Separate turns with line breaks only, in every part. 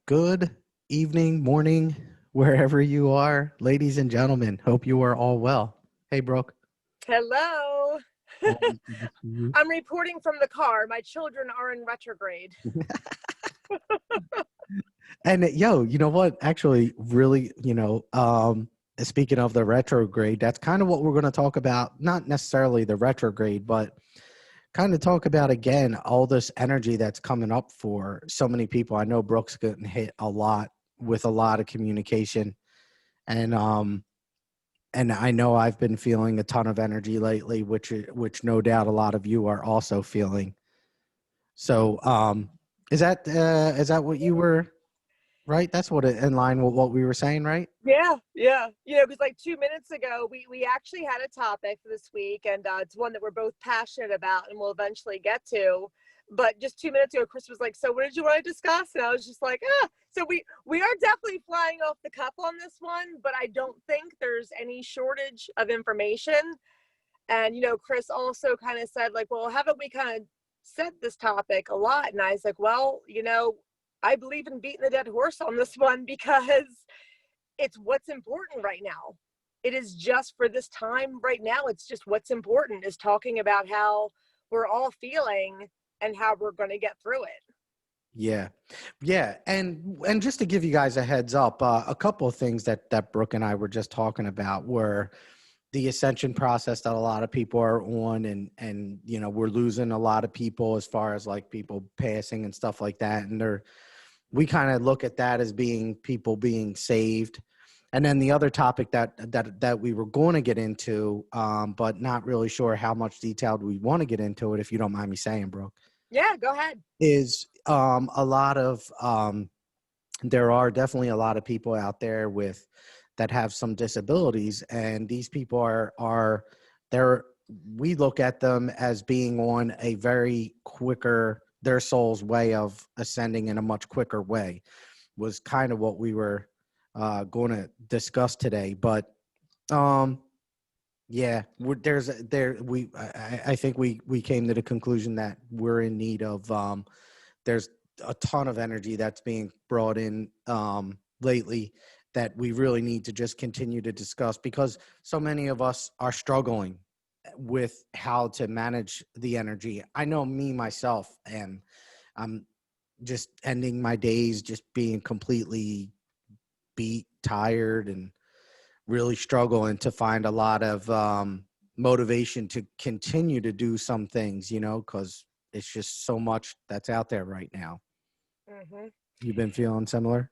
Good evening, morning, wherever you are, ladies and gentlemen. Hope you are all well. Hey, Brooke.
Hello.
Always good to see you.
I'm reporting from the car. My children are in retrograde.
And yo, you know what? Actually, really, speaking of the retrograde, that's kind of what we're going to talk about. Not necessarily the retrograde, but kind of talk about again all this energy that's coming up for so many people. I know Brooke's getting hit a lot with a lot of communication, and I know I've been feeling a ton of energy lately, which no doubt a lot of you are also feeling. So, is that what you were right? That's what in line with what we were saying, right?
Yeah. Because like 2 minutes ago, we actually had a topic for this week, and it's one that we're both passionate about, and we'll eventually get to. But just 2 minutes ago, Chris was like, "So, what did you want to discuss?" And I was just like, "Ah." So we are definitely flying off the cuff on this one, but I don't think there's any shortage of information. And Chris also kind of said like, "Well, haven't we kind of said this topic a lot?" And I was like, "Well, I believe in beating the dead horse on this one because it's what's important right now. It is just for this time right now. It's just what's important is talking about how we're all feeling and how we're going to get through it."
Yeah, yeah, and just to give you guys a heads up, a couple of things that Brooke and I were just talking about were the ascension process that a lot of people are on, and we're losing a lot of people as far as like people passing and stuff like that, and we kind of look at that as being people being saved. And then the other topic that we were going to get into, but not really sure how much detailed we want to get into it, if you don't mind me saying, Brooke,
Yeah, go ahead.
is a lot of there are definitely a lot of people out there with that have some disabilities, and these people are they're we look at them as being on a very quicker, their soul's way of ascending in a much quicker way, was kind of what we were going to discuss today. But yeah, I think we came to the conclusion that we're in need of there's a ton of energy that's being brought in lately that we really need to just continue to discuss, because so many of us are struggling with how to manage the energy. I know me myself, and I'm just ending my days just being completely beat, tired, and really struggling to find a lot of motivation to continue to do some things, because it's just so much that's out there right now.
Hmm.
You've been feeling similar?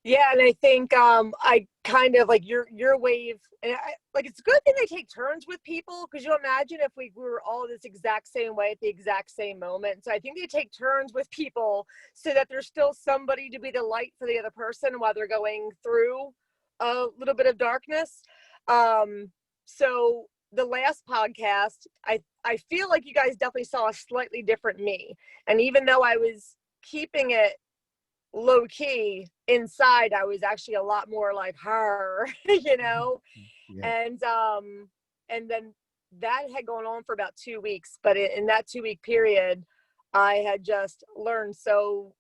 Yeah, and I think I kind of like your wave, and like it's a good thing they take turns with people, because you imagine if we were all this exact same way at the exact same moment. So I think they take turns with people so that there's still somebody to be the light for the other person while they're going through a little bit of darkness. So the last podcast, I feel like you guys definitely saw a slightly different me, and even though I was keeping it low key, inside I was actually a lot more like her.
Yeah.
And then that had gone on for about 2 weeks, but in that 2 week period I had just learned so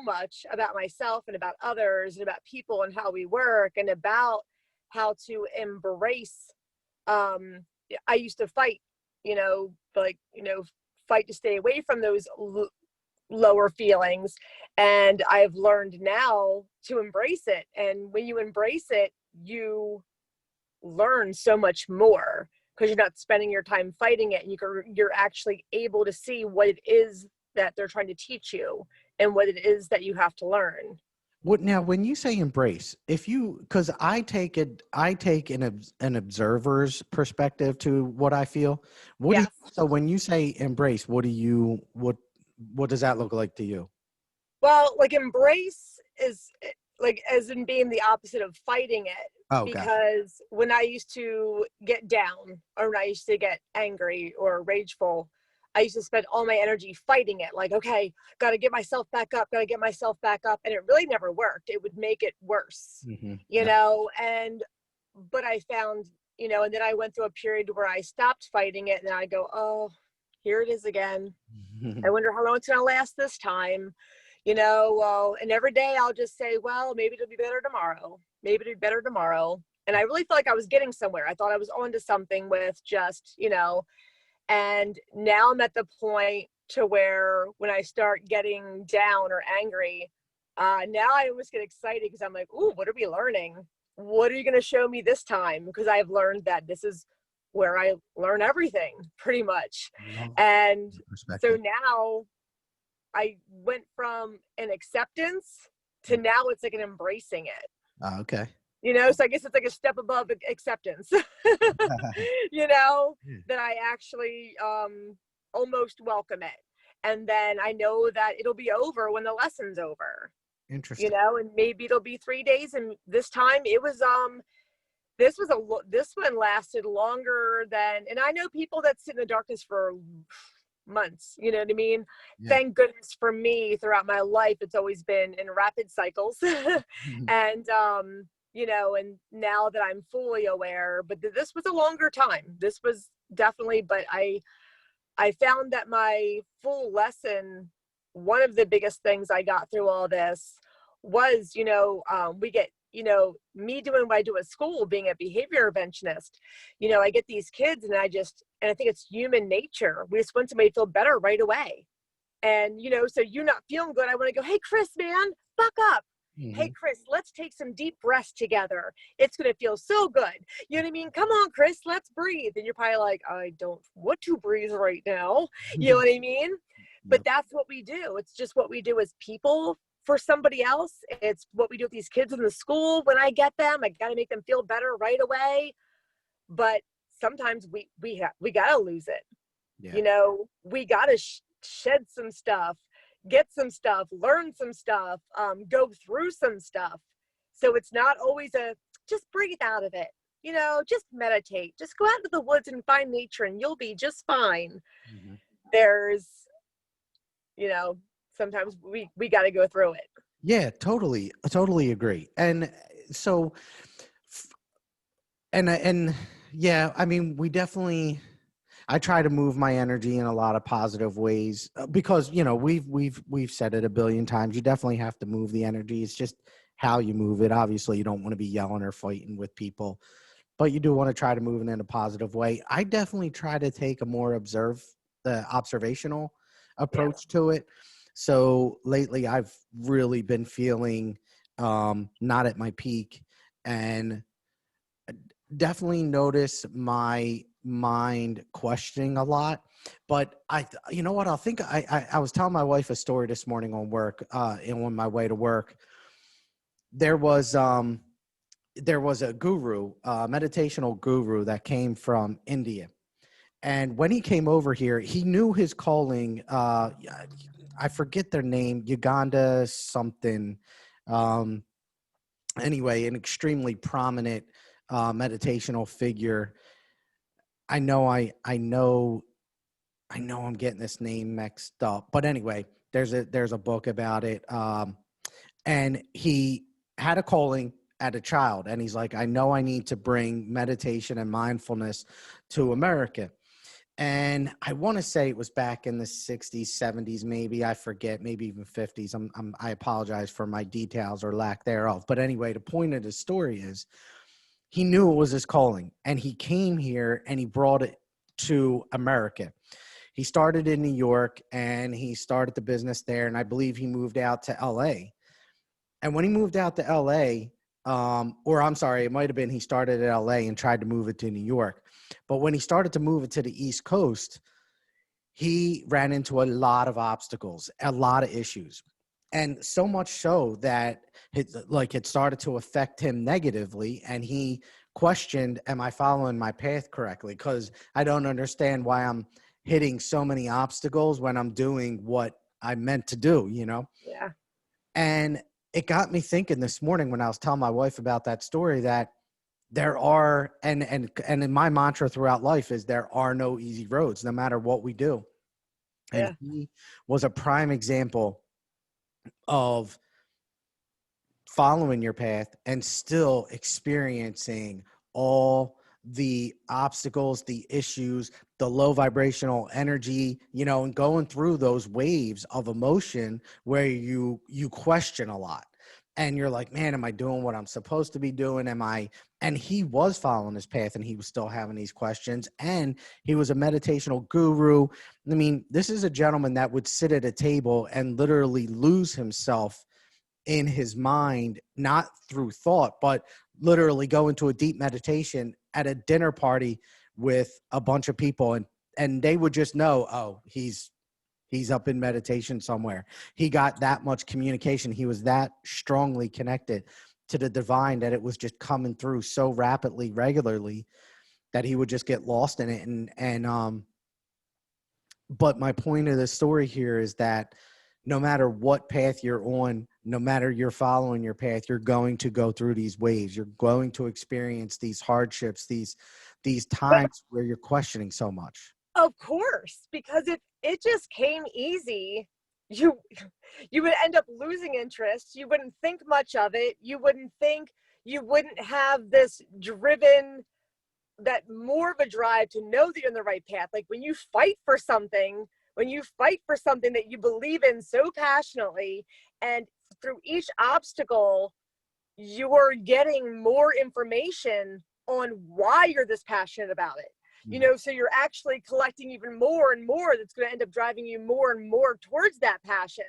much about myself and about others and about people and how we work and about how to embrace. um I used to fight, like, fight to stay away from those lower feelings, and I've learned now to embrace it. And when you embrace it, you learn so much more, because you're not spending your time fighting it, and you're actually able to see what it is that they're trying to teach you and what it is that you have to learn.
What now? When you say embrace, because I take an observer's perspective to what I feel.
Yes.
So when you say embrace, what does that look like to you?
Well, like embrace is like as in being the opposite of fighting it.
Oh, gotcha.
Because when I used to get down, or when I used to get angry or rageful, I used to spend all my energy fighting it. Like, okay, got to get myself back up, got to get myself back up. And it really never worked. It would make it worse,
Yeah.
but I found, and then I went through a period where I stopped fighting it, and I go, oh, here it is again. I wonder how long it's going to last this time. Well, and every day I'll just say, well, maybe it'll be better tomorrow. Maybe it'll be better tomorrow. And I really felt like I was getting somewhere. I thought I was onto something with just, and now I'm at the point to where when I start getting down or angry, now I almost get excited because I'm like, ooh, what are we learning? What are you going to show me this time? Because I've learned that this is where I learn everything pretty much.
Love
And so
perspective.
now I went from an acceptance to now it's like an embracing it.
Okay.
So I guess it's like a step above acceptance. That I actually almost welcome it. And then I know that it'll be over when the lesson's over.
Interesting.
And maybe it'll be 3 days, and this time it was this one lasted longer than, and I know people that sit in the darkness for months, you know what I mean?
Yeah.
Thank goodness for me, throughout my life it's always been in rapid cycles. And and now that I'm fully aware, but this was a longer time. This was definitely, but I found that my full lesson, one of the biggest things I got through all this was, we get, me doing what I do at school, being a behavior interventionist, I get these kids and I think it's human nature. We just want somebody to feel better right away. And, so you're not feeling good. I want to go, hey, Chris, man, buck up. Hey, Chris, let's take some deep breaths together. It's going to feel so good. You know what I mean? Come on, Chris, let's breathe. And you're probably like, I don't want to breathe right now. You know what I mean? But that's what we do. It's just what we do as people for somebody else. It's what we do with these kids in the school. When I get them, I got to make them feel better right away. But sometimes we got to lose it.
Yeah.
We got to shed some stuff, get some stuff, learn some stuff, go through some stuff. So it's not always just breathe out of it, just meditate, just go out into the woods and find nature and you'll be just fine. There's, sometimes we got to go through it.
Yeah, totally agree. And so, and yeah, I mean, I try to move my energy in a lot of positive ways because, we've said it a billion times. You definitely have to move the energy. It's just how you move it. Obviously you don't want to be yelling or fighting with people, but you do want to try to move it in a positive way. I definitely try to take a more observational approach to it. So lately I've really been feeling not at my peak, and definitely notice my mind questioning a lot. But you know what? I was telling my wife a story this morning on work, and on my way to work. There was a guru, meditational guru that came from India. And when he came over here, he knew his calling. I forget their name, Uganda something. Anyway, an extremely prominent meditational figure. I know I'm getting this name mixed up, but anyway, there's a book about it. And he had a calling at a child, and he's like, I know I need to bring meditation and mindfulness to America. And I want to say it was back in the 60s, 70s, maybe, I forget, maybe even 50s. I apologize for my details or lack thereof. But anyway, the point of the story is he knew it was his calling, and he came here and he brought it to America. He started in New York and he started the business there. And I believe he moved out to LA. And when he moved out to LA, or I'm sorry, it might have been he started at LA and tried to move it to New York. But when he started to move it to the East Coast, he ran into a lot of obstacles, a lot of issues. And so much so that it started to affect him negatively. And he questioned, am I following my path correctly? Because I don't understand why I'm hitting so many obstacles when I'm doing what I meant to do,
Yeah.
And it got me thinking this morning when I was telling my wife about that story that there are, and in my mantra throughout life is there are no easy roads, no matter what we do. And
Yeah.
he was a prime example of following your path and still experiencing all the obstacles, the issues, the low vibrational energy, and going through those waves of emotion where you question a lot. And you're like, man, am I doing what I'm supposed to be doing? And he was following his path, and he was still having these questions. And he was a meditational guru. I mean, this is a gentleman that would sit at a table and literally lose himself in his mind, not through thought, but literally go into a deep meditation at a dinner party with a bunch of people. And they would just know, oh, he's up in meditation somewhere. He got that much communication. He was that strongly connected to the divine that it was just coming through so rapidly, regularly, that he would just get lost in it. But my point of the story here is that no matter what path you're on, no matter you're following your path, you're going to go through these waves. You're going to experience these hardships, these times where you're questioning so much.
Of course, because if it just came easy, you would end up losing interest. You wouldn't think much of it. You wouldn't have this driven, that more of a drive to know that you're in the right path. Like when you fight for something that you believe in so passionately, and through each obstacle, you're getting more information on why you're this passionate about it. So you're actually collecting even more and more that's going to end up driving you more and more towards that passion,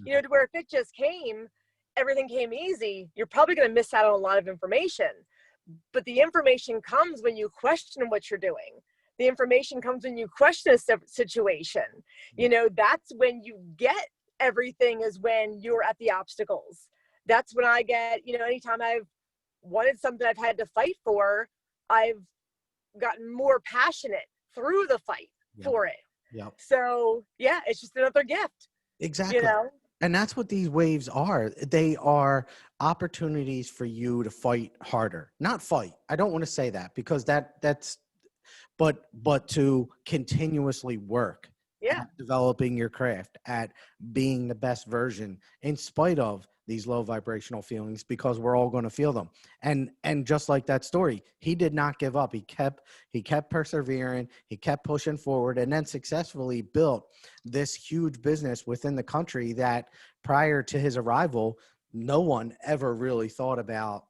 to where if it just everything came easy, you're probably going to miss out on a lot of information. But the information comes when you question what you're doing. The information comes when you question a situation. That's when you get everything, is when you're at the obstacles. That's when I get, anytime I've wanted something I've had to fight for, I've gotten more passionate through the fight for it.
Yep.
So yeah, it's just another gift.
Exactly. And that's what these waves are. They are opportunities for you to fight harder. Not fight. I don't want to say that, because that's but to continuously work at developing your craft, at being the best version in spite of these low vibrational feelings, because we're all going to feel them. And just like that story, he did not give up. He kept persevering. He kept pushing forward, and then successfully built this huge business within the country that prior to his arrival, no one ever really thought about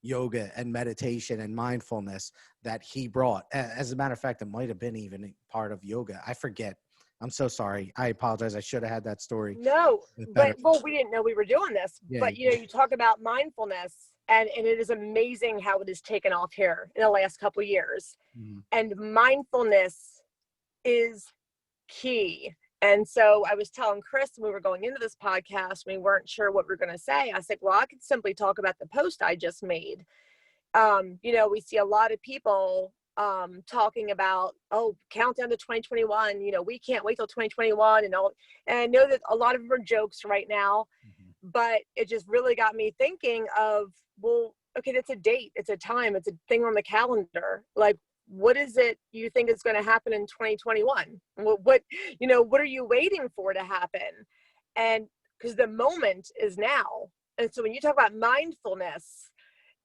yoga and meditation and mindfulness that he brought. As a matter of fact, it might have been even part of yoga. I forget. I'm so sorry. I apologize. I should have had that story.
No, but we didn't know we were doing this. Yeah, but you talk about mindfulness, and it is amazing how it has taken off here in the last couple of years. Mm-hmm. And mindfulness is key. And so I was telling Chris when we were going into this podcast, we weren't sure what we were going to say. I said, well, I could simply talk about the post I just made. We see a lot of people talking about, countdown to 2021, we can't wait till 2021 and all. And I know that a lot of them are jokes right now, but it just really got me thinking of, well, okay, that's a date. It's a time. It's a thing on the calendar. Like, what is it you think is going to happen in 2021? What are you waiting for to happen? And because the moment is now. And so when you talk about mindfulness,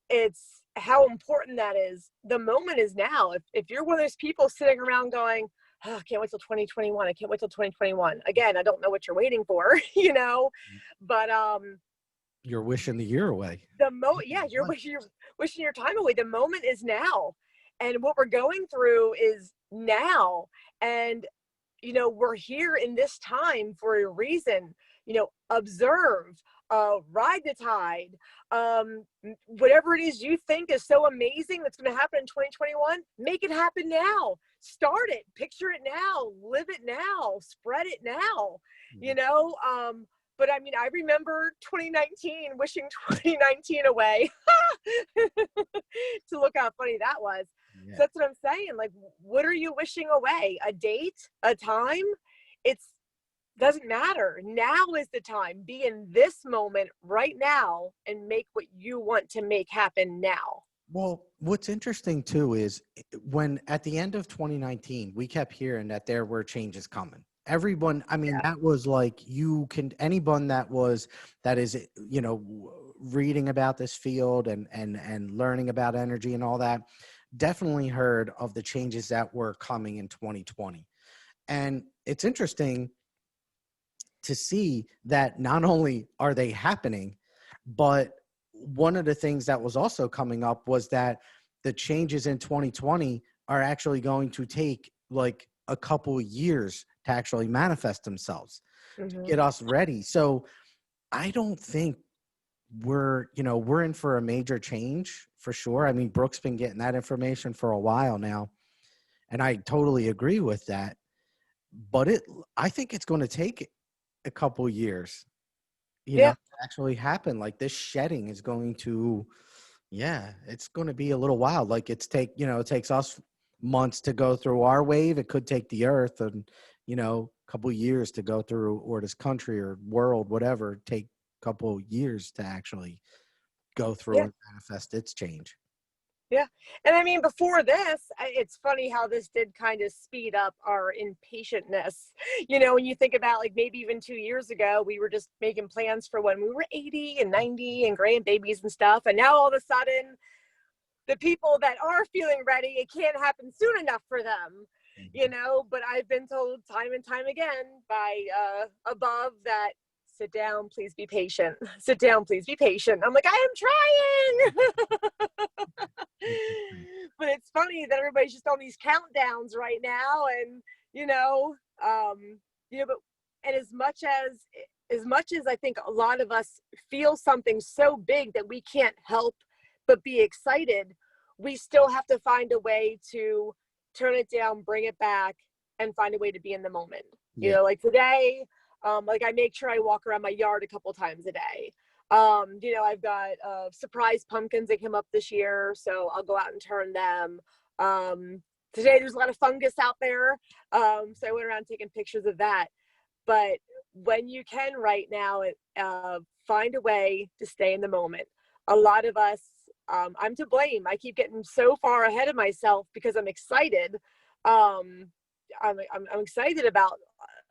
it's how important that is. The moment is now. If you're one of those people sitting around going, I can't wait till 2021. I can't wait till 2021. Again, I don't know what you're waiting for, but
you're wishing the year away.
You're wishing your time away. The moment is now. And what we're going through is now. And, we're here in this time for a reason. Observe, ride the tide, whatever it is you think is so amazing that's going to happen in 2021, make it happen now. Start it, picture it now, live it now, spread it now, But I mean, I remember 2019, wishing 2019 away. To look how funny that was. Yeah. So that's what I'm saying. Like, what are you wishing away? A date? A time? Doesn't matter. Now is the time. Be in this moment right now and make what you want to make happen now.
Well, what's interesting too is when at the end of 2019, we kept hearing that there were changes coming. Everyone, I mean, that was like, anyone that is, reading about this field and learning about energy and all that, definitely heard of the changes that were coming in 2020. And it's interesting to see that not only are they happening, but one of the things that was also coming up was that the changes in 2020 are actually going to take like a couple of years to actually manifest themselves, to
Mm-hmm.
get us ready. So I don't think we're in for a major change for sure. I mean, Brooke's been getting that information for a while now, and I totally agree with that. But I think it's going to take a couple years,
Yeah.
to actually happen. Like this shedding is going to, yeah, it's going to be a little while. Like it takes us months to go through our wave. It could take the earth and, a couple years to go through, or this country or world, whatever, take a couple years to actually go through
Yeah.
and manifest its change.
Yeah. And I mean, before this, it's funny how this did kind of speed up our impatientness. When you think about like maybe even 2 years ago, we were just making plans for when we were 80 and 90 and grandbabies and stuff. And now all of a sudden, the people that are feeling ready, it can't happen soon enough for them. But I've been told time and time again by above that, sit down, please be patient. Sit down, please be patient. I'm like, I am trying. But it's funny that everybody's just on these countdowns right now, and but and as much as I think a lot of us feel something so big that we can't help but be excited, we still have to find a way to turn it down, bring it back, and find a way to be in the moment.
Yeah.
Like today, like I make sure I walk around my yard a couple times a day. I've got surprise pumpkins that came up this year, so I'll go out and turn them. Today there's a lot of fungus out there, so I went around taking pictures of that. But when you can right now, find a way to stay in the moment. A lot of us, I'm to blame. I keep getting so far ahead of myself because I'm excited. I'm excited about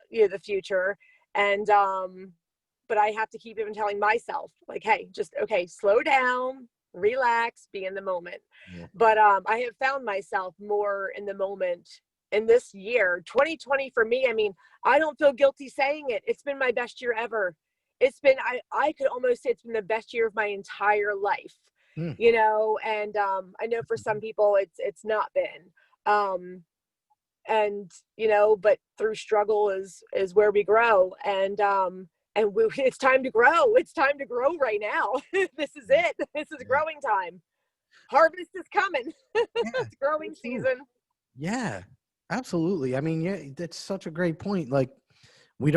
the future, and but I have to keep even telling myself, like, hey, just okay, slow down, relax, be in the moment.
Yeah.
But I have found myself more in the moment in this year, 2020 for me. I mean, I don't feel guilty saying it. It's been my best year ever. It's been, I could almost say it's been the best year of my entire life,
Hmm.
and I know for some people it's not been. And but through struggle is where we grow, and it's time to grow. It's time to grow right now. This is it. This is
Yeah.
growing time. Harvest is coming.
Yeah.
It's growing
So true.
season.
Yeah, absolutely. I mean, yeah, that's such a great point. Like we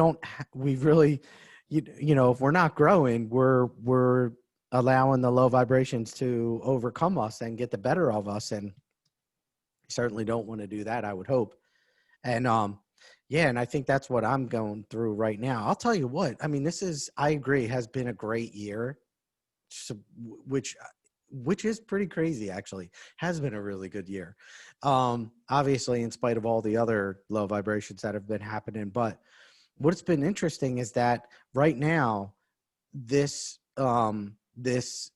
really, if we're not growing, we're allowing the low vibrations to overcome us and get the better of us. And certainly don't want to do that, I would hope. And yeah, and I think that's what I'm going through right now. I'll tell you what, I mean, I agree, has been a great year. So, which is pretty crazy, actually. Has been a really good year, obviously, in spite of all the other low vibrations that have been happening. But what's been interesting is that right now, this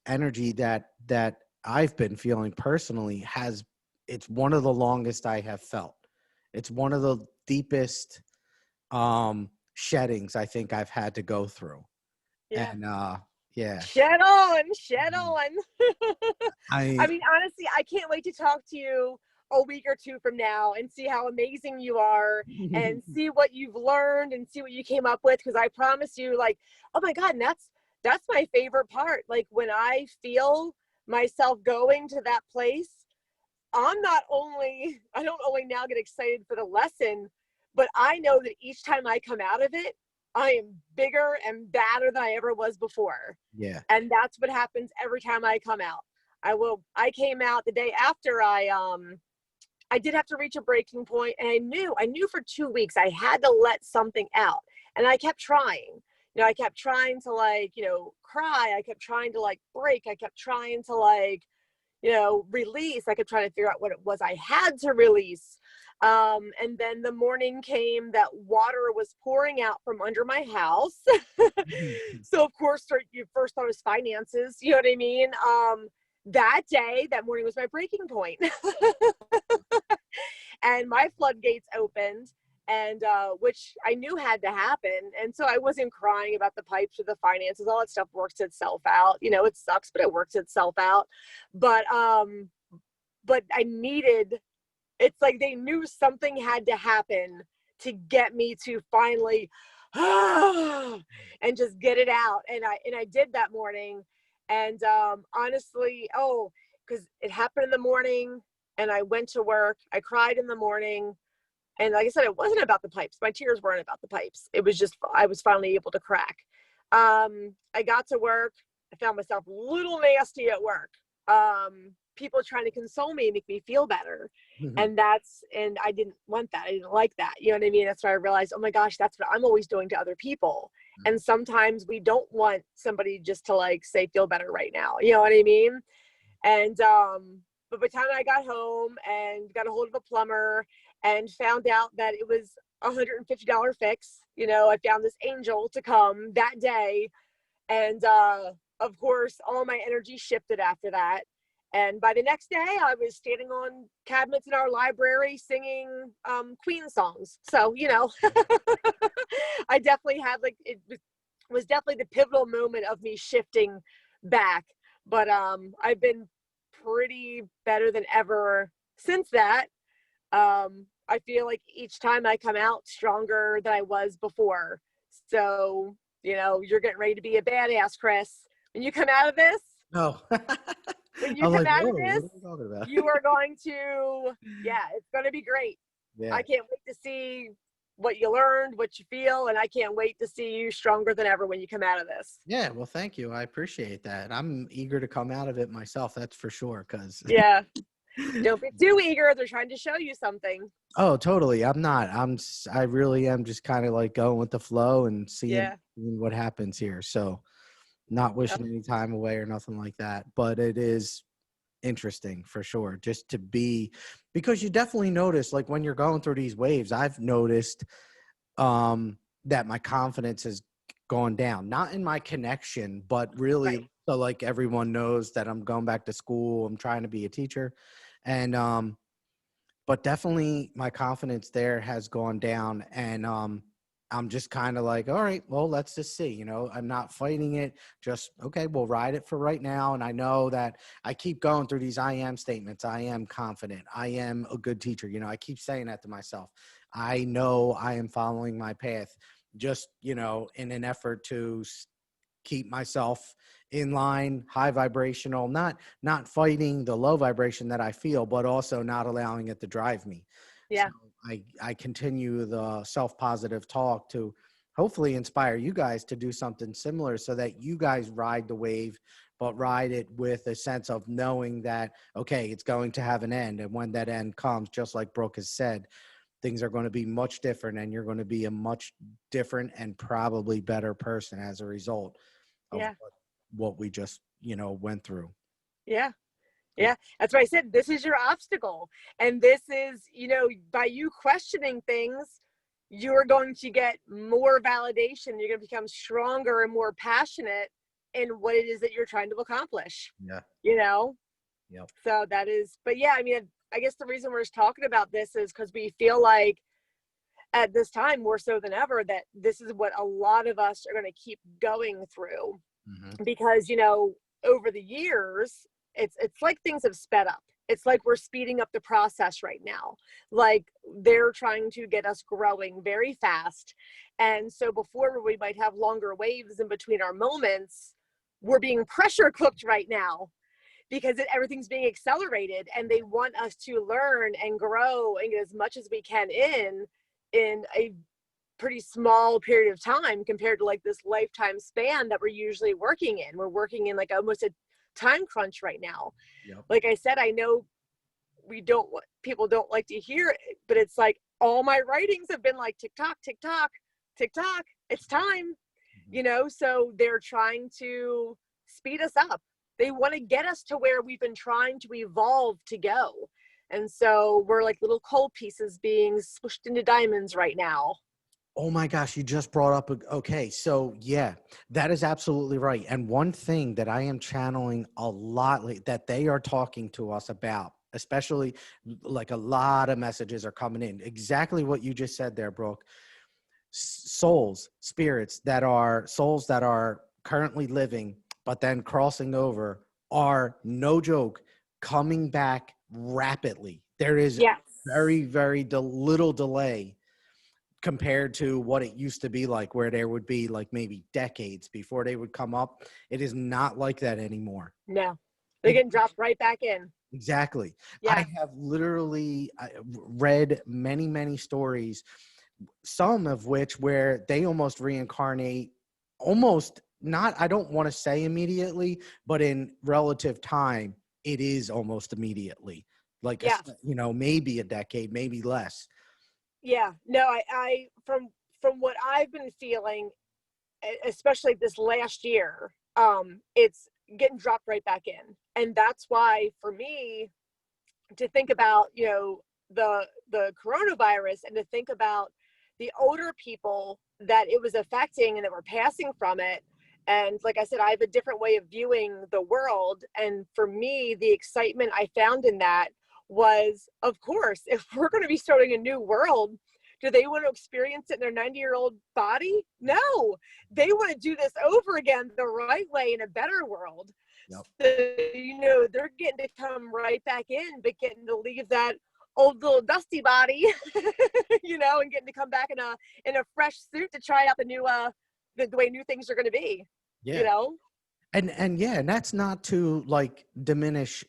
energy that I've been feeling personally it's one of the longest I have felt. It's one of the deepest sheddings I think I've had to go through.
Yeah.
And yeah.
Shed on, shed on. I
I
mean, honestly, I can't wait to talk to you a week or two from now and see how amazing you are and see what you've learned and see what you came up with. Because I promise you, like, oh my God, and that's my favorite part. Like when I feel myself going to that place, I don't only now get excited for the lesson, but I know that each time I come out of it, I am bigger and badder than I ever was before.
yeah.
And that's what happens every time I come out. I came out the day after I did have to reach a breaking point, and I knew for 2 weeks I had to let something out. And I kept trying. I kept trying to cry. I kept trying to break. I kept trying to release. I kept trying to figure out what it was I had to release. And then the morning came that water was pouring out from under my house. So of course, your first thought is finances. You know what I mean? that day, that morning was my breaking point. And my floodgates opened, and which I knew had to happen. And so I wasn't crying about the pipes or the finances. All that stuff works itself out. You know, it sucks, but it works itself out. But I needed, it's like they knew something had to happen to get me to finally and just get it out. And I did that morning. And honestly, because it happened in the morning, and I went to work. I cried in the morning. And like I said, it wasn't about the pipes. My tears weren't about the pipes. It was just, I was finally able to crack. I got to work. I found myself a little nasty at work. People trying to console me, make me feel better. And I didn't want that. I didn't like that. You know what I mean? That's why I realized, oh my gosh, that's what I'm always doing to other people. And sometimes we don't want somebody just to like say, feel better right now. You know what I mean? And, but by the time I got home and got a hold of a plumber and found out that it was $150 fix, you know, I found this angel to come that day. And, of course, all my energy shifted after that. And by the next day, I was standing on cabinets in our library singing Queen songs. So, you know, I definitely had like, it was definitely the pivotal moment of me shifting back. But I've been pretty better than ever since that. I feel like each time I come out stronger than I was before. So, you know, you're getting ready to be a badass, Chris. When you come out of this,
Oh,
when you
I'm
come
like,
out
whoa,
of
what
this,
are we talking about?
you are going to, yeah, it's going to be great.
Yeah.
I can't wait to see what you learned, what you feel, and I can't wait to see you stronger than ever when you come out of this.
Yeah. Well, thank you. I appreciate that. I'm eager to come out of it myself. That's for sure. Cause
Yeah. Don't be too eager. They're trying to show you something.
oh, totally. I'm not. I really am just kind of like going with the flow and seeing
Yeah.
what happens here. So not wishing any time away or nothing like that. But it is interesting for sure. Just to be, because you definitely notice like when you're going through these waves, I've noticed that my confidence has gone down, not in my connection, but really
Right.
so like everyone knows that I'm going back to school. I'm trying to be a teacher. And but definitely my confidence there has gone down. And I'm just kind of like, all right, well, let's just see, you know, I'm not fighting it. Just, okay, we'll ride it for right now. And I know that I keep going through these I am statements. I am confident. I am a good teacher. You know, I keep saying that to myself. I know I am following my path, just, you know, in an effort to keep myself in line, high vibrational, not fighting the low vibration that I feel, but also not allowing it to drive me. So
Yeah.
I continue the self-positive talk to hopefully inspire you guys to do something similar so that you guys ride the wave, but ride it with a sense of knowing that, okay, it's going to have an end. And when that end comes, just like Brooke has said, things are going to be much different and you're going to be a much different and probably better person as a result of
Yeah.
what we just, you know, went through.
Yeah.
Yeah.
Yeah. That's why I said this is your obstacle. And this is, you know, by you questioning things, you're going to get more validation. You're going to become stronger and more passionate in what it is that you're trying to accomplish,
Yeah.
you know?
Yep.
So that is, but yeah, I mean, I guess the reason we're just talking about this is because we feel like at this time more so than ever that this is what a lot of us are going to keep going through.
Mm-hmm.
Because, you know, over the years, it's like things have sped up. It's like we're speeding up the process right now. Like they're trying to get us growing very fast. And so before we might have longer waves in between our moments, we're being pressure cooked right now because everything's being accelerated, and they want us to learn and grow and get as much as we can in a pretty small period of time compared to like this lifetime span that we're usually working in. We're working in like almost a time crunch right now.
Yep.
Like I said, I know people don't like to hear it, but it's like all my writings have been like tick tock, tick tock, tick tock. It's time, you know, so they're trying to speed us up. They want to get us to where we've been trying to evolve to go. And so we're like little coal pieces being smushed into diamonds right now.
Oh my gosh, you just brought up okay. So yeah, that is absolutely right. And one thing that I am channeling a lot that they are talking to us about, especially like a lot of messages are coming in. Exactly what you just said there, Brooke. Souls, spirits that are souls that are currently living, but then crossing over are no joke coming back rapidly. There is
Yes.
very little delay compared to what it used to be like, where there would be like maybe decades before they would come up. It is not like that anymore.
No, they're getting dropped right back in.
Exactly. I
Yeah.
have literally read many stories, some of which where they almost reincarnate, almost not, I don't want to say immediately, but in relative time, it is almost immediately. Like,
Yeah.
maybe a decade, maybe less.
Yeah. No, I from what I've been feeling, especially this last year, it's getting dropped right back in. And that's why for me to think about, the coronavirus and to think about the older people that it was affecting and that were passing from it. And like I said, I have a different way of viewing the world. And for me, the excitement I found in that was, of course, if we're going to be starting a new world, do they want to experience it in their 90-year-old body? No, they want to do this over again the right way in a better world.
Yep.
So, they're getting to come right back in, but getting to leave that old little dusty body, and getting to come back in a fresh suit to try out the new the way new things are going to be.
Yeah. And yeah, and that's not to like diminish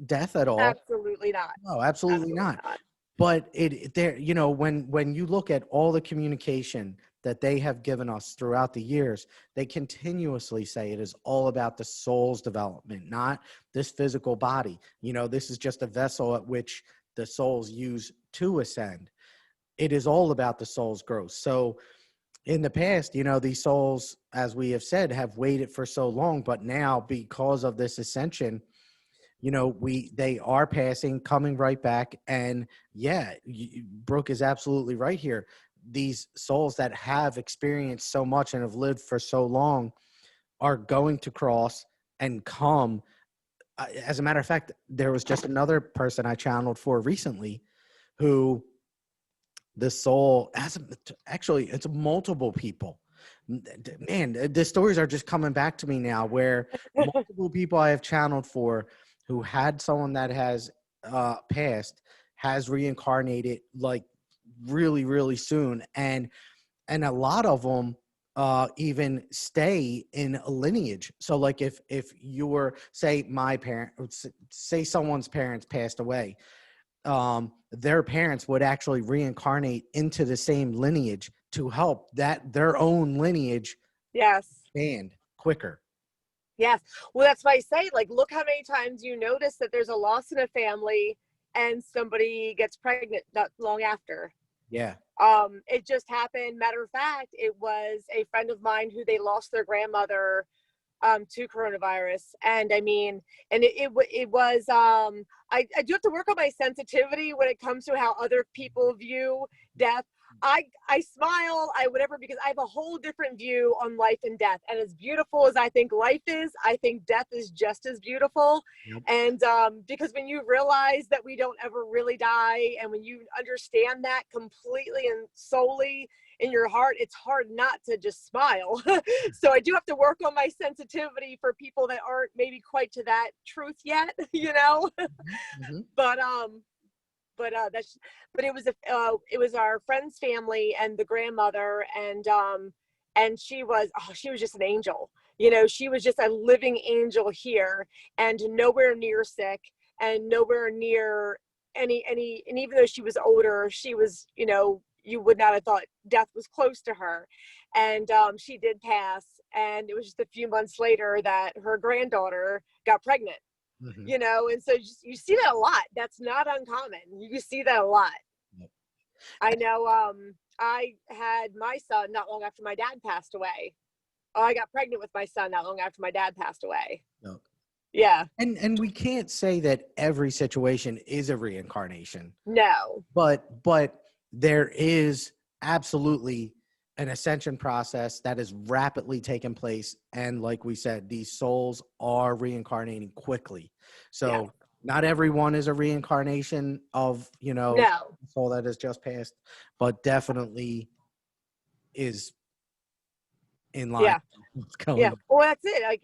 death at all.
Absolutely not.
No, absolutely
Absolutely
not.
not.
But there, when you look at all the communication that they have given us throughout the years, they continuously say it is all about the soul's development, not this physical body. This is just a vessel at which the souls use to ascend. It is all about the soul's growth. So in the past, these souls, as we have said, have waited for so long, but now because of this ascension, they are passing, coming right back. And yeah, Brooke is absolutely right here. These souls that have experienced so much and have lived for so long are going to cross and come. As a matter of fact, there was just another person I channeled for recently who the soul has, actually it's multiple people. Man, the stories are just coming back to me now, where multiple people I have channeled for who had someone that has passed, has reincarnated like really soon, and a lot of them even stay in a lineage. So like if you were, say my parent, say someone's parents passed away, their parents would actually reincarnate into the same lineage to help that their own lineage
Yes.
expand quicker.
Yes. Well, that's why I say, like, look how many times you notice that there's a loss in a family and somebody gets pregnant not long after.
Yeah.
It just happened. Matter of fact, it was a friend of mine who they lost their grandmother to coronavirus. And I mean, and it was, I do have to work on my sensitivity when it comes to how other people view death. I smile, I whatever, because I have a whole different view on life and death. And as beautiful as I think life is, I think death is just as beautiful.
Yep.
And because when you realize that we don't ever really die, and when you understand that completely and solely in your heart, it's hard not to just smile. So I do have to work on my sensitivity for people that aren't maybe quite to that truth yet,
Mm-hmm.
But it was our friend's family and the grandmother, and she was just an angel. She was just a living angel here, and nowhere near sick, and nowhere near any, and even though she was older, she was, you would not have thought death was close to her. And she did pass, and it was just a few months later that her granddaughter got pregnant.
Mm-hmm.
And so you see that a lot. That's not uncommon. You see that a lot.
Yep.
I know. I had my son not long after my dad passed away. Oh, I got pregnant with my son not long after my dad passed away.
Yep.
Yeah.
And we can't say that every situation is a reincarnation.
No.
But there is absolutely an ascension process that is rapidly taking place. And like we said, these souls are reincarnating quickly.
Yeah.
So not everyone is a reincarnation of,
No.
the soul that has just passed, but definitely is in line
Yeah.
with what's going
Yeah.
on.
Well, that's it. Like,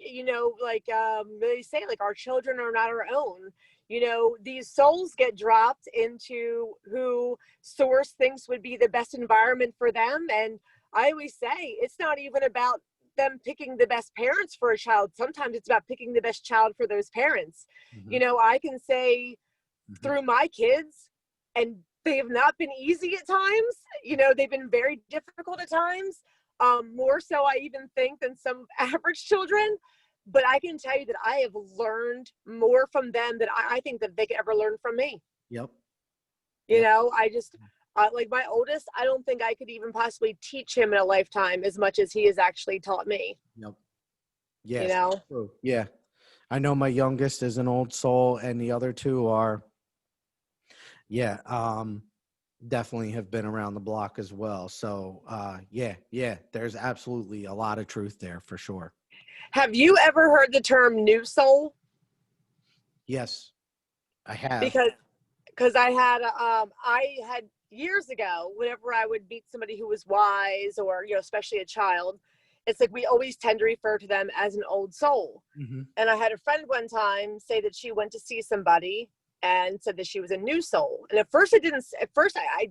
they say, like, our children are not our own. These souls get dropped into who source thinks would be the best environment for them. And I always say it's not even about them picking the best parents for a child. Sometimes it's about picking the best child for those parents.
Mhm.
I can say
Mhm.
through my kids, and they have not been easy at times. They've been very difficult at times, more so I even think than some average children. But I can tell you that I have learned more from them than I think that they could ever learn from me.
Yep. Yep.
I just, like my oldest, I don't think I could even possibly teach him in a lifetime as much as he has actually taught me.
Yep.
you
Yes.
know
True. Yeah. I know my youngest is an old soul, and the other two are, yeah, definitely have been around the block as well. So, yeah, there's absolutely a lot of truth there for sure.
have you ever heard the term new soul?
Yes, I have.
Because I had years ago, whenever I would meet somebody who was wise, or especially a child, it's like we always tend to refer to them as an old soul.
Hmm.
And I had a friend one time say that she went to see somebody and said that she was a new soul. And at first I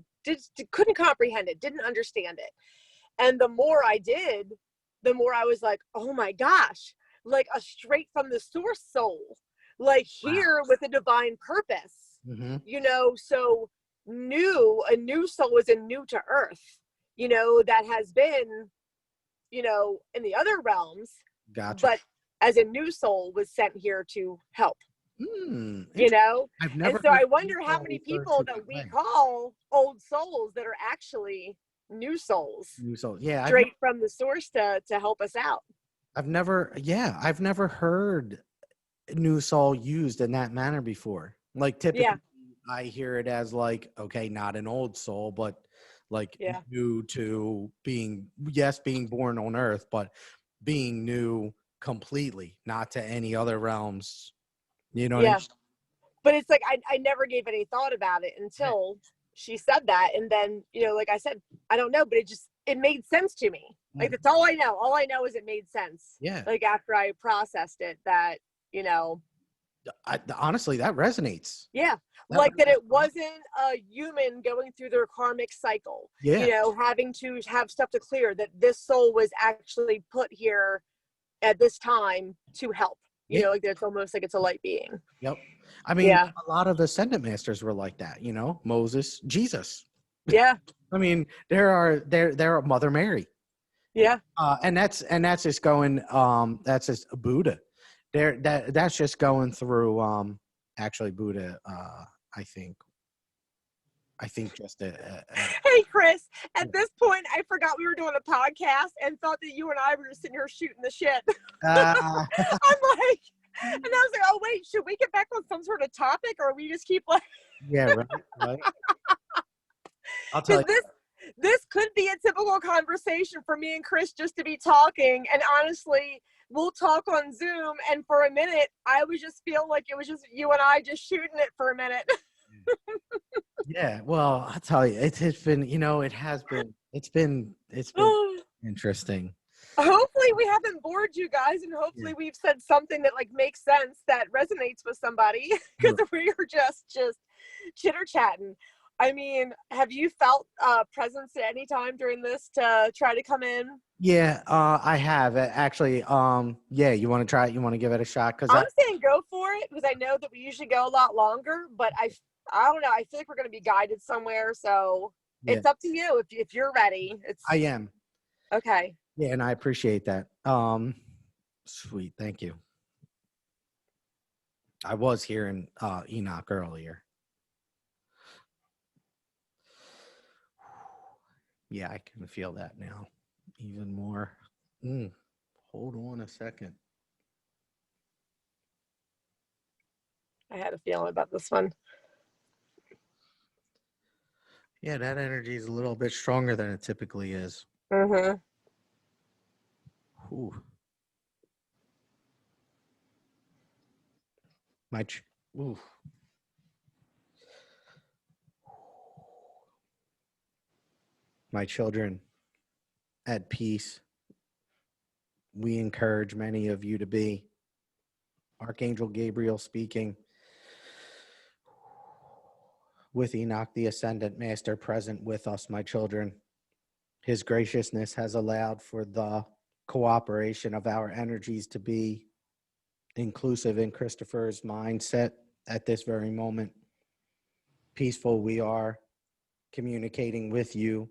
couldn't comprehend it, didn't understand it. And the more I did, the more I was like, oh my gosh, like a straight from the source soul, like
Wow.
here with a divine purpose.
Hmm.
So a new soul is a new to earth, that has been, in the other realms,
Gotcha.
but as a new soul was sent here to help. you
Interesting.
know
I've
and
never
so
heard
I wonder how
people
many
referred
people
to
that
that
we
way.
call old souls that are actually new souls,
New soul. Yeah,
straight from the source to help us out.
I've never heard new soul used in that manner before. Like
Yeah.
typically I hear it as like, okay, not an old soul, but like
Yeah.
new to being, yes, being born on earth, but being new completely, not to any other realms. You know what I mean?
Yeah. But it's like I never gave any thought about it
Yeah.
until she said that. And then, like I said, I don't know, but it made sense to me. Like,
Mhm.
that's all I know. All I know is it made sense.
Yeah.
Like, after I processed it, that, you know,
Honestly, that resonates.
yeah,
That
like that
resonates.
it wasn't a human going through their karmic cycle,
Yeah.
having to have stuff to clear, that this soul was actually put here at this time to help.
Yeah.
Like it's almost like it's a light being.
Yep. I mean,
Yeah.
a lot of ascendant masters were like that, Moses, Jesus.
Yeah.
I mean, there are Mother Mary.
Yeah.
And that's just going that's just Buddha. That's just going through actually Buddha I think just
Hey, Chris, at this point, I forgot we were doing a podcast and thought that you and I were just sitting here shooting the shit.
uh,
I'm like, and I was like, oh, wait, should we get back on some sort of topic, or we just keep like,
yeah, right. I'll tell
because
you.
this could be a typical conversation for me and Chris just to be talking. And honestly, we'll talk on Zoom, and for a minute, I would just feel like it was just you and I just shooting it for a minute.
Yeah, well, I'll tell you, it's been, it's been interesting.
Hopefully we haven't bored you guys, and
Yeah.
hopefully we've said something that like makes sense, that resonates with somebody, because we were just chitter chatting. I mean, have you felt presence at any time during this to try to come in?
Yeah, I have actually. Yeah, you want to try it? You want to give it a shot? Because
I'm saying go for it, because I know that we usually go a lot longer, but I don't know. I feel like we're going to be guided somewhere, so
yeah,
it's up to you if you're ready.
I
It's
am.
okay.
Yeah, and I appreciate that. Sweet, thank you. I was hearing Enoch earlier. Yeah, I can feel that now even more. Hold on a second.
I had a feeling about this one.
Yeah, that energy is a little bit stronger than it typically is.
Mm-hmm.
Ooh, my ooh. My children, at peace, we encourage many of you to be. Archangel Gabriel speaking, with Enoch, the Ascendant Master, present with us, my children. His graciousness has allowed for the cooperation of our energies to be inclusive in Christopher's mindset at this very moment. Peaceful, we are communicating with you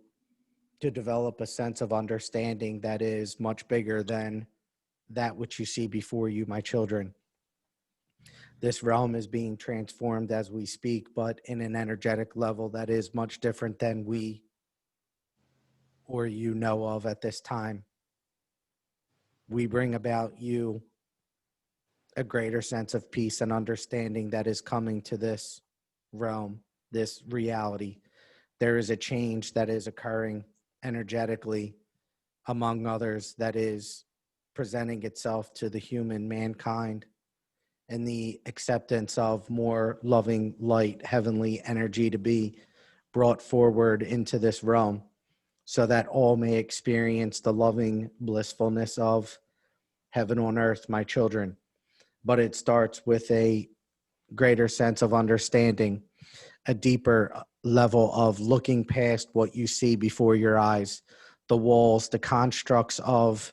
to develop a sense of understanding that is much bigger than that which you see before you, my children. This realm is being transformed as we speak, but in an energetic level that is much different than we or you know of at this time. We bring about you a greater sense of peace and understanding that is coming to this realm, this reality. There is a change that is occurring energetically, among others, that is presenting itself to the human mankind, and the acceptance of more loving, light, heavenly energy to be brought forward into this realm so that all may experience the loving blissfulness of heaven on earth, my children. But it starts with a greater sense of understanding, a deeper level of looking past what you see before your eyes, the walls, the constructs of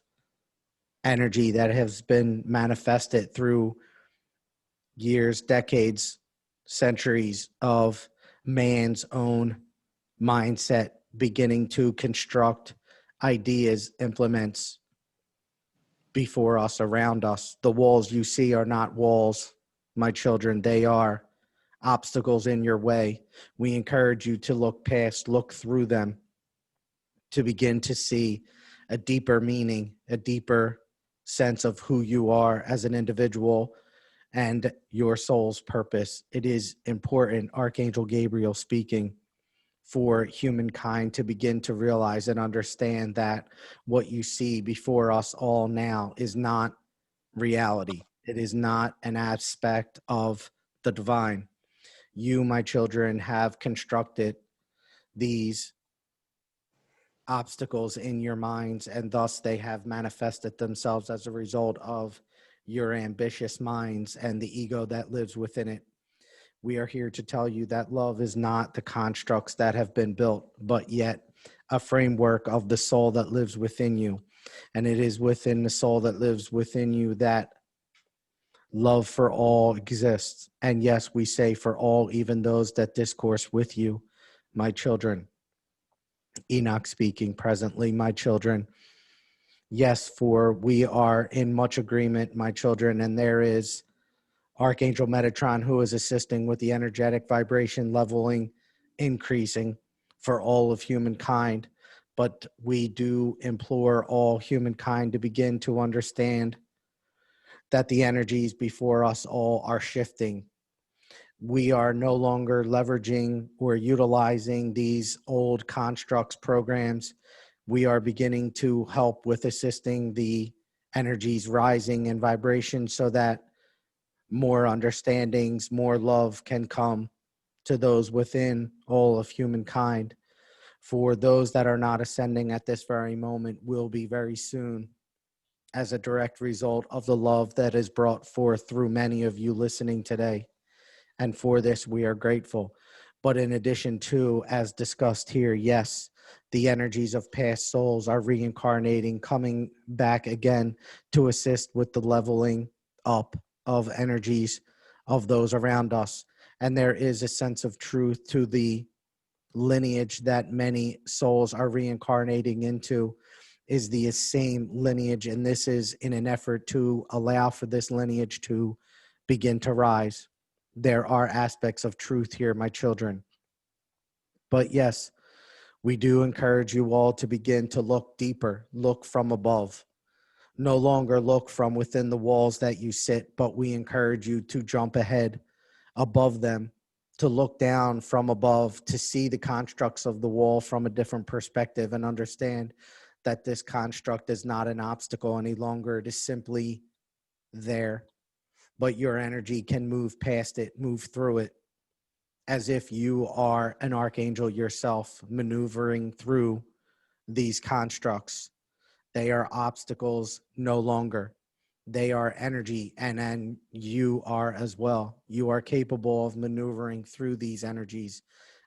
energy that has been manifested through years, decades, centuries of man's own mindset beginning to construct ideas, implements before us, around us. The walls you see are not walls, my children. They are obstacles in your way. We encourage you to look past, look through them, to begin to see a deeper meaning, a deeper sense of who you are as an individual and your soul's purpose. It is important, Archangel Gabriel speaking, for humankind to begin to realize and understand that what you see before us all now is not reality. It is not an aspect of the divine. You, my children, have constructed these obstacles in your minds, and thus they have manifested themselves as a result of your ambitious minds and the ego that lives within it. We are here to tell you that love is not the constructs that have been built, but yet a framework of the soul that lives within you. And it is within the soul that lives within you that love for all exists. And yes, we say for all, even those that discourse with you, my children. Enoch speaking presently, my children. Yes, for we are in much agreement, my children, and there is Archangel Metatron, who is assisting with the energetic vibration leveling, increasing for all of humankind. But we do implore all humankind to begin to understand that the energies before us all are shifting. We are no longer leveraging or utilizing these old constructs, programs. We are beginning to help with assisting the energies rising in vibration so that more understandings, more love can come to those within all of humankind. For those that are not ascending at this very moment will be very soon, as a direct result of the love that is brought forth through many of you listening today. And for this, we are grateful. But in addition to, as discussed here, yes, the energies of past souls are reincarnating, coming back again to assist with the leveling up of energies of those around us. And there is a sense of truth to the lineage that many souls are reincarnating into, is the same lineage. And this is in an effort to allow for this lineage to begin to rise. There are aspects of truth here, my children. But yes, we do encourage you all to begin to look deeper, look from above. No longer look from within the walls that you sit, but we encourage you to jump ahead above them, to look down from above, to see the constructs of the wall from a different perspective and understand that this construct is not an obstacle any longer. It is simply there, but your energy can move past it, move through it, as if you are an archangel yourself maneuvering through these constructs. They are obstacles no longer. They are energy, and then you are as well. You are capable of maneuvering through these energies,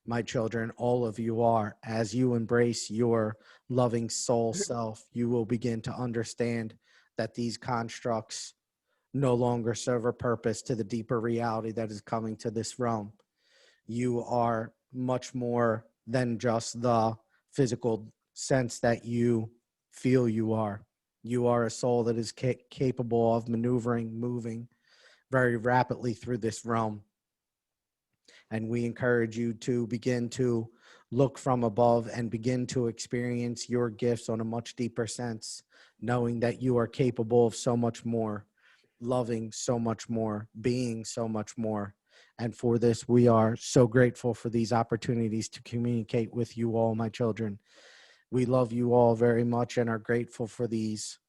my children. All of you are. As you embrace your loving soul self, you will begin to understand that these constructs no longer serve a purpose to the deeper reality that is coming to this realm. You are much more than just the physical sense that you feel you are. You are a soul that is capable of maneuvering, moving very rapidly through this realm. And we encourage you to begin to look from above and begin to experience your gifts on a much deeper sense, knowing that you are capable of so much more, loving so much more, being so much more. And for this, we are so grateful for these opportunities to communicate with you all, my children. We love you all very much and are grateful for these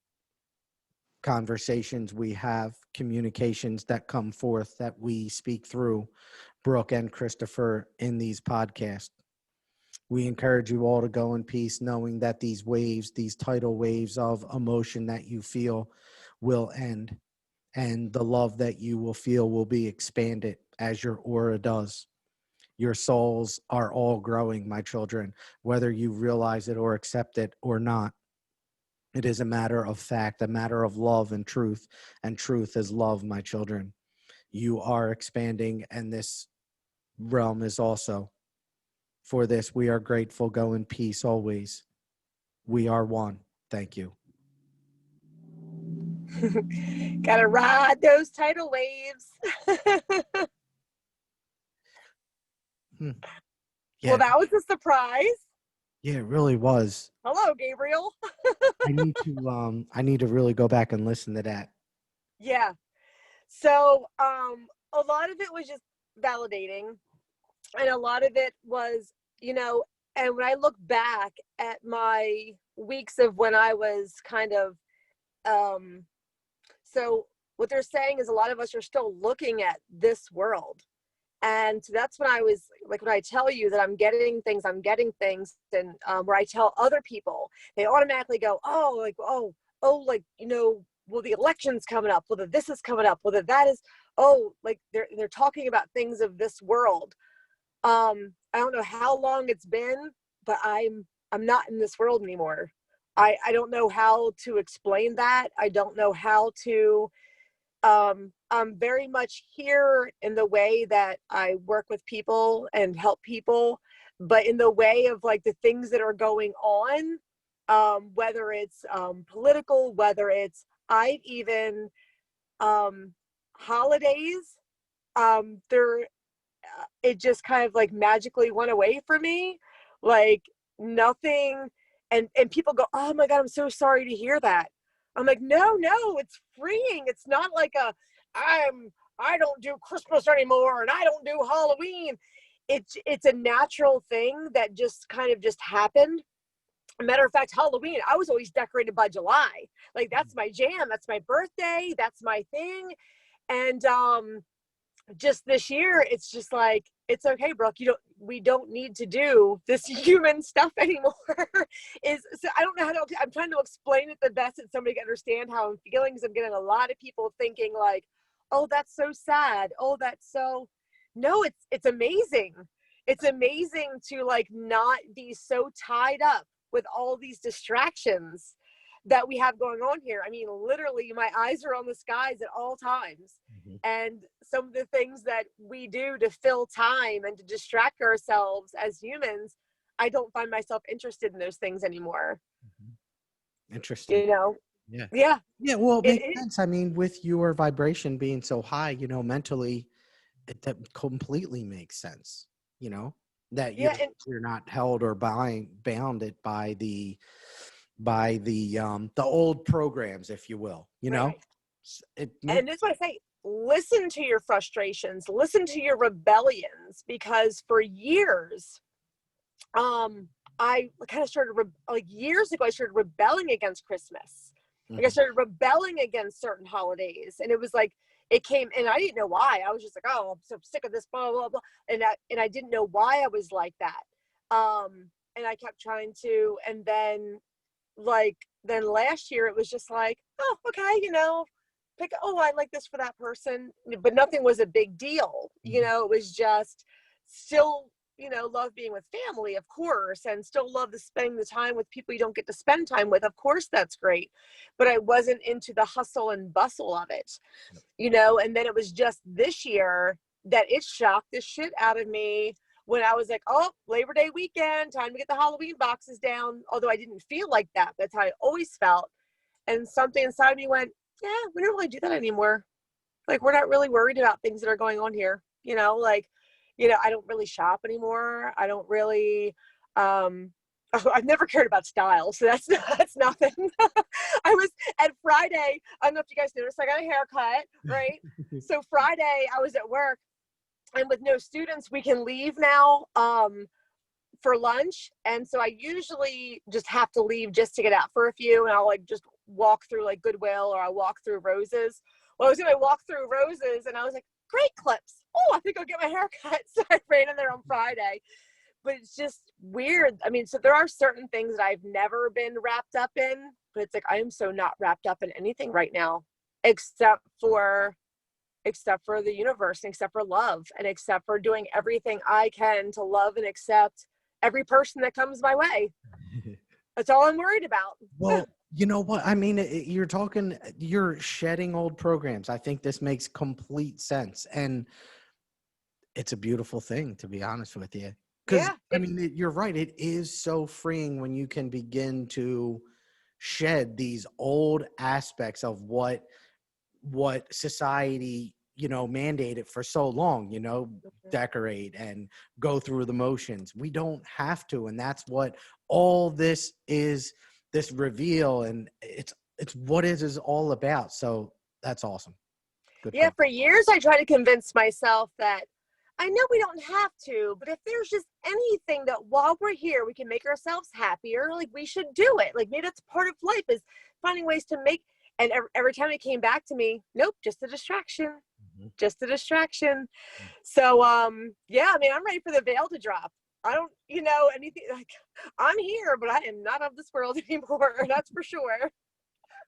conversations we have, communications that come forth that we speak through Brooke and Christopher in these podcasts. We encourage you all to go in peace, knowing that these waves, these tidal waves of emotion that you feel will end, and the love that you will feel will be expanded as your aura does. Your souls are all growing, my children, whether you realize it or accept it or not. It is a matter of fact, a matter of love and truth is love, my children. You are expanding, and this realm is also. For this, we are grateful. Go in peace always. We are one. Thank you.
Gotta ride those tidal waves.
Yeah.
Well, that was a surprise.
Yeah, it really was.
Hello, Gabriel.
I need to really go back and listen to that.
Yeah. So a lot of it was just validating, and a lot of it was, and when I look back at my weeks of when I was kind of so what they're saying is a lot of us are still looking at this world. And that's when I was like, when I tell you that I'm getting things, and where I tell other people, they automatically go, oh, like, like, well, the election's coming up, whether this is coming up, whether that is, like they're talking about things of this world. I don't know how long it's been, but I'm not in this world anymore. I don't know how to explain that. I don't know how to, I'm very much here in the way that I work with people and help people, but in the way of like the things that are going on, whether it's political, whether it's I've even holidays, there it just kind of like magically went away for me, like nothing. And people go, oh my God, I'm so sorry to hear that. I'm like, no, it's freeing. It's not like I don't do Christmas anymore and I don't do Halloween. It's a natural thing that just kind of just happened. Matter of fact, Halloween, I was always decorated by July. Like that's my jam. That's my birthday. That's my thing. And just this year, it's just like, it's okay, Brooke, we don't need to do this human stuff anymore. So I don't know I'm trying to explain it the best that somebody can understand how I'm feeling, because I'm getting a lot of people thinking like, oh, that's so sad. Oh, that's so, no, it's amazing. It's amazing to like not be so tied up with all these distractions that we have going on here. I mean, literally my eyes are on the skies at all times. Mm-hmm. And some of the things that we do to fill time and to distract ourselves as humans, I don't find myself interested in those things anymore.
Mm-hmm. Interesting.
Yeah.
Well, it makes sense. I mean, with your vibration being so high, mentally, that completely makes sense. That you're not held or bounded by the old programs, if you will.
Right. And that's what I say. Listen to your frustrations. Listen to your rebellions, because for years, I kind of started, like years ago, I started rebelling against Christmas. Like I
Mhm.
started rebelling against certain holidays. And it was like, it came, and I didn't know why. I was just like, oh, I'm so sick of this, blah, blah, blah. And I didn't know why I was like that. And I kept trying to, and then then last year it was just like, oh, okay, pick, oh, I like this for that person, but nothing was a big deal.
Mhm.
It was just still, love being with family, of course, and still love the spending the time with people you don't get to spend time with. Of course, that's great. But I wasn't into the hustle and bustle of it, and then it was just this year that it shocked the shit out of me when I was like, oh, Labor Day weekend, time to get the Halloween boxes down. Although I didn't feel like that. That's how I always felt. And something inside me went, yeah, we don't really do that anymore. Like, we're not really worried about things that are going on here. I don't really shop anymore. I don't really, I've never cared about style. So that's nothing. I was at Friday. I don't know if you guys noticed, I got a haircut, right? So Friday I was at work, and with no students, we can leave now. For lunch, and so I usually just have to leave just to get out for a few, and I'll like just walk through like Goodwill, or I'll walk through Roses. Well, I was gonna walk through Roses, and I was like, great clips. Oh, I think I'll get my hair cut. So I ran in there on Friday. But it's just weird. I mean, so there are certain things that I've never been wrapped up in, but it's like I am so not wrapped up in anything right now, except for the universe, and except for love, and except for doing everything I can to love and accept every person that comes my way. That's all I'm worried about.
Well, you know what? I mean, you're shedding old programs. I think this makes complete sense. And it's a beautiful thing, to be honest with you. Because,
Yeah,
I mean, you're right. It is so freeing when you can begin to shed these old aspects of what society, mandated for so long, decorate and go through the motions. We don't have to. And that's what all this is, this reveal. And it's what it is all about. So that's awesome. Good
yeah.
call.
For years, I tried to convince myself that I know we don't have to, but if there's just anything that while we're here, we can make ourselves happier, like we should do it. Like maybe that's part of life, is finding ways to make. And every time it came back to me, nope, just a distraction,
Mhm.
just a distraction. So, yeah, I mean, I'm ready for the veil to drop. I don't, anything like I'm here, but I am not of this world anymore. That's for sure.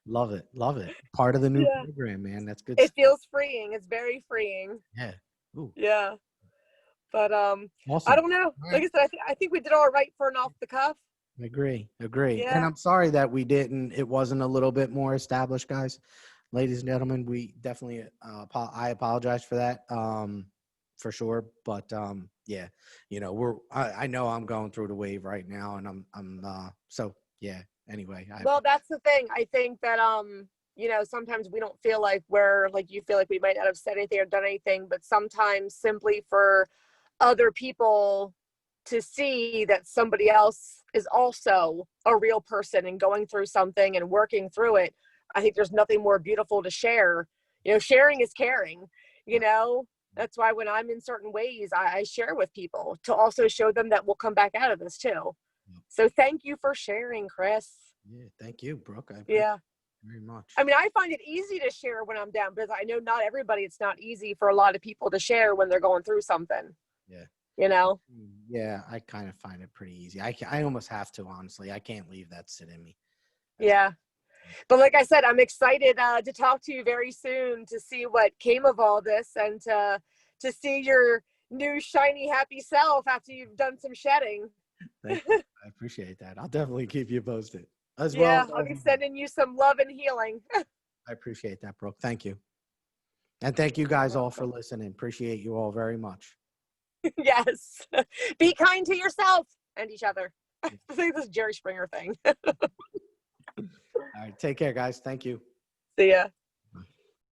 Love it. Love it. Part of the new
Yeah.
program, man. That's good
It
stuff.
feels freeing. It's very freeing.
Yeah. Ooh,
Yeah. But I
awesome.
don't know.
All
Like
right.
I said, I think we did all right for an off the cuff.
Agree. And
Yeah.
I'm sorry that it wasn't a little bit more established, guys. Ladies and gentlemen, we definitely, I apologize for that, for sure. But, yeah, I know I'm going through the wave right now, and so yeah, anyway,
Well, that's the thing. I think that sometimes we don't feel like you feel like we might not have said anything or done anything, but sometimes simply for other people to see that somebody else is also a real person and going through something and working through it. I think there's nothing more beautiful to share. Sharing is caring, that's why when I'm in certain ways, I share with people to also show them that we'll come back out of this too. So thank you for sharing, Chris.
yeah, thank you, Brooke. I appreciate
Yeah.
it very much.
I mean, I find it easy to share when I'm down, because I know not everybody, it's not easy for a lot of people to share when they're going through something,
Yeah.
you know?
Yeah, I kind of find it pretty easy. I almost have to, honestly. I can't leave that sit in me. That's,
Yeah. But like I said, I'm excited to talk to you very soon to see what came of all this, and to see your new shiny happy self after you've done some shedding.
thank you. I appreciate that. I'll definitely keep you posted as well
Yeah,
as
I'll be
everybody.
sending you some love and healing.
I appreciate that, Brooke. Thank you. And thank you guys all for listening. Appreciate you all very much.
Yes. Be kind to yourself and each other. I think this is Jerry Springer thing.
All right. Take care, guys. Thank you.
See ya.